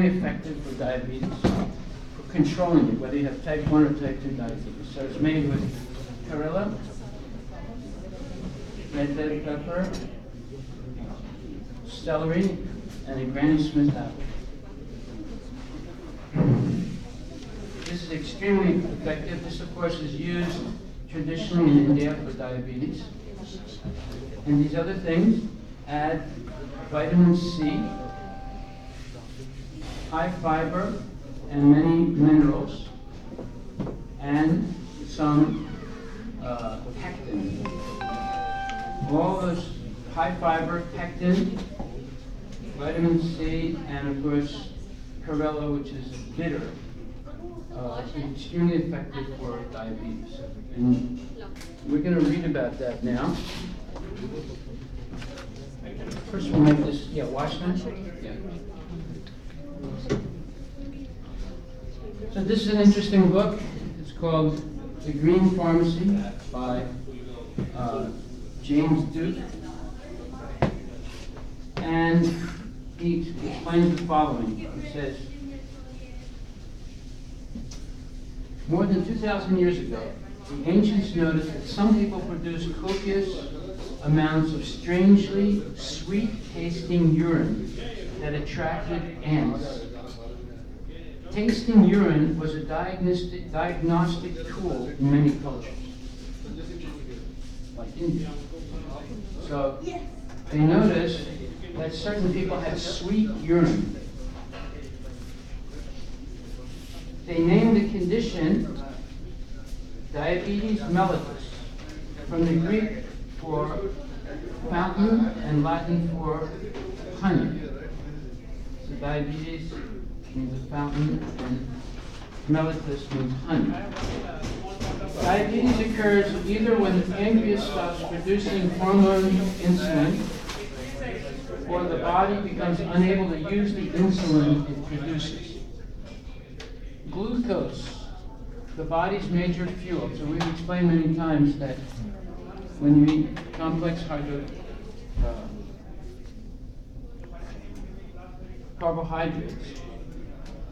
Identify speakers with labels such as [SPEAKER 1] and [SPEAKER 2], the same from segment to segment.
[SPEAKER 1] extremely effective for diabetes, for controlling it, whether you have type 1 or type 2 diabetes. So it's made with perilla, red bell pepper, celery, and a Granny Smith apple. This is extremely effective. This, of course, is used traditionally in India for diabetes. And these other things add vitamin C, high fiber, and many minerals, and some pectin. All those high fiber, pectin, vitamin C, and of course perilla, which is bitter, is extremely effective for diabetes. And we're going to read about that now. First we'll make this, Watchman? Yeah. So this is an interesting book. It's called The Green Pharmacy by James Duke. And he explains the following. He says, more than 2,000 years ago, the ancients noticed that some people produced copious amounts of strangely sweet-tasting urine that attracted ants. Tasting urine was a diagnostic tool in many cultures, like India. So they noticed that certain people had sweet urine. They named the condition diabetes mellitus, from the Greek for fountain and Latin for honey. So diabetes means a fountain and mellitus means honey. Diabetes occurs either when the pancreas stops producing hormone insulin, or the body becomes unable to use the insulin it produces. Glucose, the body's major fuel. So we've explained many times that when you eat complex carbohydrates,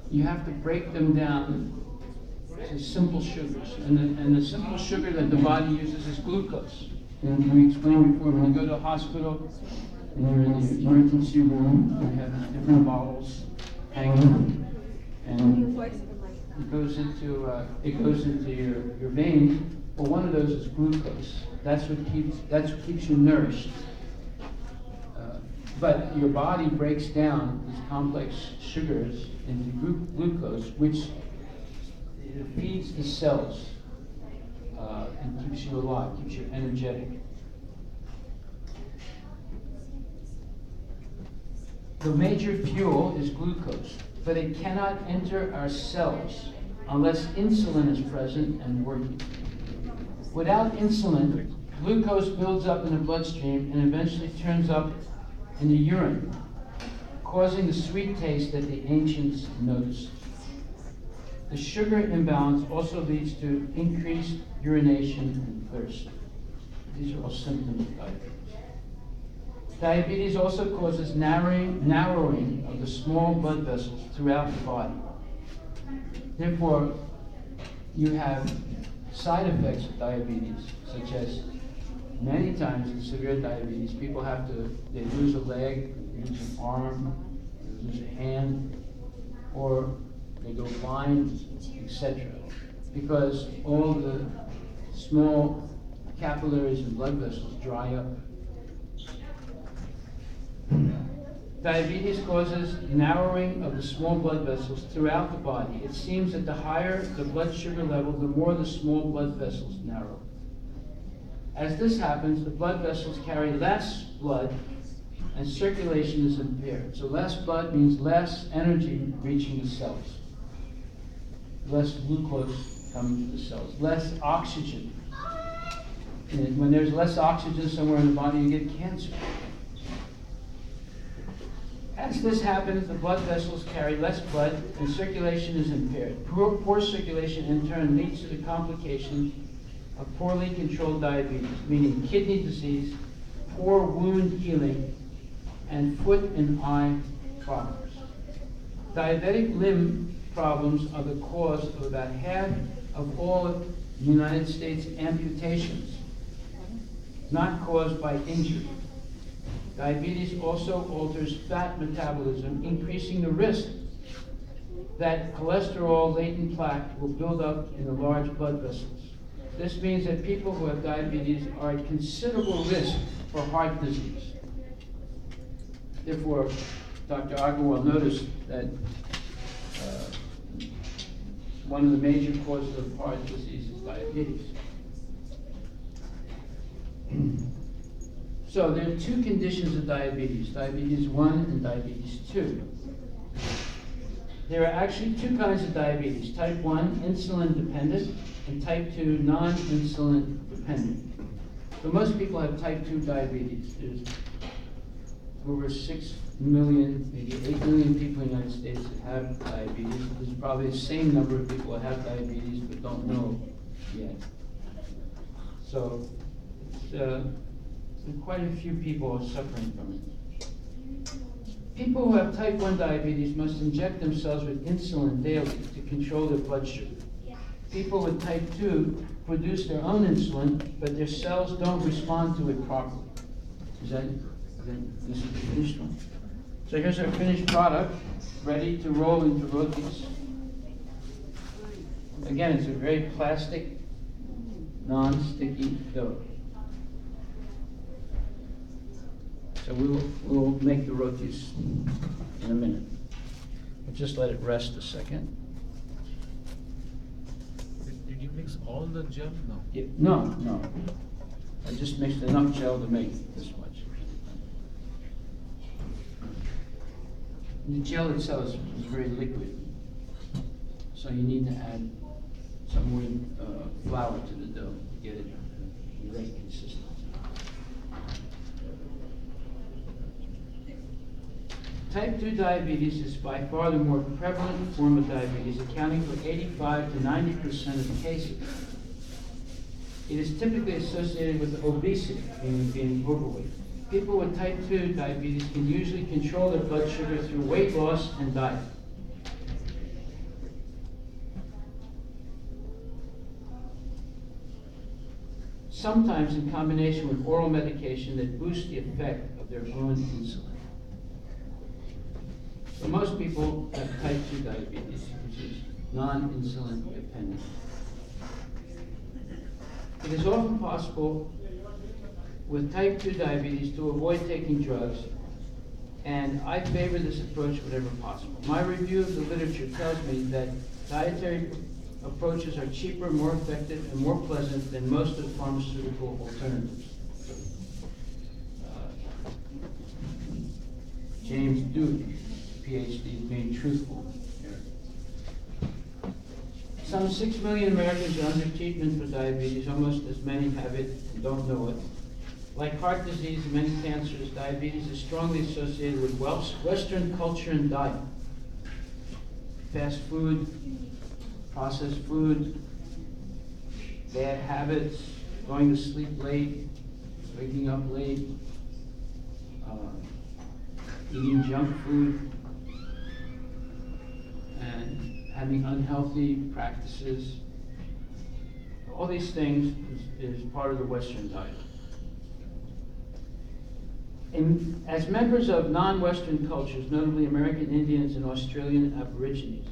[SPEAKER 1] you have to break them down to simple sugars. And the simple sugar that the body uses is glucose. And we explained before, when you go to a hospital and you're in the emergency room, you have different bottles hanging, and it goes into your veins. Well, one of those is glucose. That's what keeps you nourished. But your body breaks down these complex sugars into glucose, which feeds the cells and keeps you alive, keeps you energetic. The major fuel is glucose, but it cannot enter our cells unless insulin is present and working. Without insulin, glucose builds up in the bloodstream and eventually turns up in the urine, causing the sweet taste that the ancients noticed. The sugar imbalance also leads to increased urination and thirst. These are all symptoms of diabetes. Diabetes also causes narrowing of the small blood vessels throughout the body. Therefore, you have side effects of diabetes, such as many times in severe diabetes, people they lose a leg, they lose an arm, they lose a hand, or they go blind, etc. Because all the small capillaries and blood vessels dry up. Diabetes causes narrowing of the small blood vessels throughout the body. It seems that the higher the blood sugar level, the more the small blood vessels narrow. As this happens, the blood vessels carry less blood and circulation is impaired. So less blood means less energy reaching the cells. Less glucose coming to the cells. Less oxygen. And when there's less oxygen somewhere in the body, you get cancer. As this happens, the blood vessels carry less blood and circulation is impaired. Poor circulation in turn leads to the complication of poorly controlled diabetes, meaning kidney disease, poor wound healing, and foot and eye problems. Diabetic limb problems are the cause of about half of all United States amputations, not caused by injury. Diabetes also alters fat metabolism, increasing the risk that cholesterol latent plaque will build up in the large blood vessels. This means that people who have diabetes are at considerable risk for heart disease. Therefore, Dr. Agarwal noticed that one of the major causes of heart disease is diabetes. So there are two conditions of diabetes, diabetes 1 and diabetes 2. There are actually two kinds of diabetes, type 1, insulin dependent, and type 2, non-insulin dependent. So most people have type 2 diabetes. There's over 6 million, maybe 8 million people in the United States that have diabetes. There's probably the same number of people that have diabetes but don't know yet. So quite a few people are suffering from it. People who have type 1 diabetes must inject themselves with insulin daily to control their blood sugar. People with type 2 produce their own insulin, but their cells don't respond to it properly. This is the finished one. So here's our finished product, ready to roll into rotis. Again, it's a very plastic, non-sticky dough. So we'll make the rotis in a minute. We'll just let it rest a second.
[SPEAKER 2] Did you mix all the gel? No.
[SPEAKER 1] Yeah, no. I just mixed enough gel to make this much. The gel itself is very liquid, so you need to add some more flour to the dough to get it the right consistency. Type 2 diabetes is by far the more prevalent form of diabetes, accounting for 85 to 90% of cases. It is typically associated with obesity, meaning being overweight. People with type 2 diabetes can usually control their blood sugar through weight loss and diet. Sometimes in combination with oral medication that boosts the effect of their own insulin. So most people have type 2 diabetes, which is non-insulin dependent. It is often possible with type 2 diabetes to avoid taking drugs, and I favor this approach whenever possible. My review of the literature tells me that dietary approaches are cheaper, more effective, and more pleasant than most of the pharmaceutical alternatives. James Duke, PhD, being truthful. Some 6 million Americans are under treatment for diabetes. Almost as many have it and don't know it. Like heart disease and many cancers, diabetes is strongly associated with Western culture and diet. Fast food, processed food, bad habits, going to sleep late, waking up late, eating junk food, and having unhealthy practices. All these things is part of the Western diet. As members of non-Western cultures, notably American Indians and Australian Aborigines,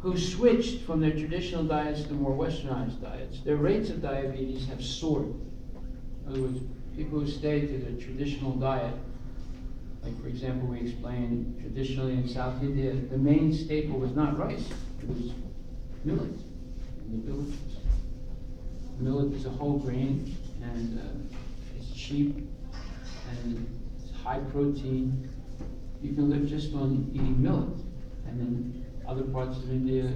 [SPEAKER 1] who switched from their traditional diets to more westernized diets, their rates of diabetes have soared. In other words, people who stayed to their traditional diet, like for example, we explained traditionally in South India, the main staple was not rice, it was millet in the villages. Millet is a whole grain, and it's cheap, and it's high protein. You can live just on eating millet. And then other parts of India,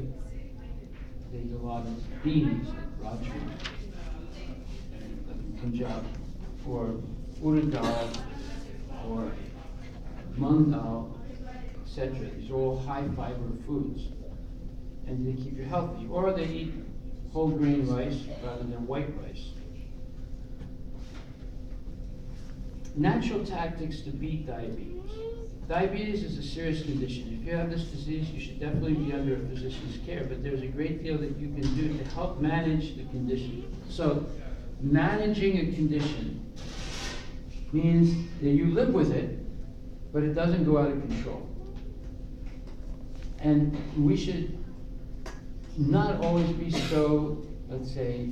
[SPEAKER 1] they eat a lot of beans, like roti, and Punjab, or urad dal, or mung dal, etc. These are all high fiber foods, and they keep you healthy. Or they eat whole grain rice rather than white rice. Natural tactics to beat diabetes. Diabetes is a serious condition. If you have this disease, you should definitely be under a physician's care, but there's a great deal that you can do to help manage the condition. So, managing a condition means that you live with it, but it doesn't go out of control. And we should not always be so, let's say,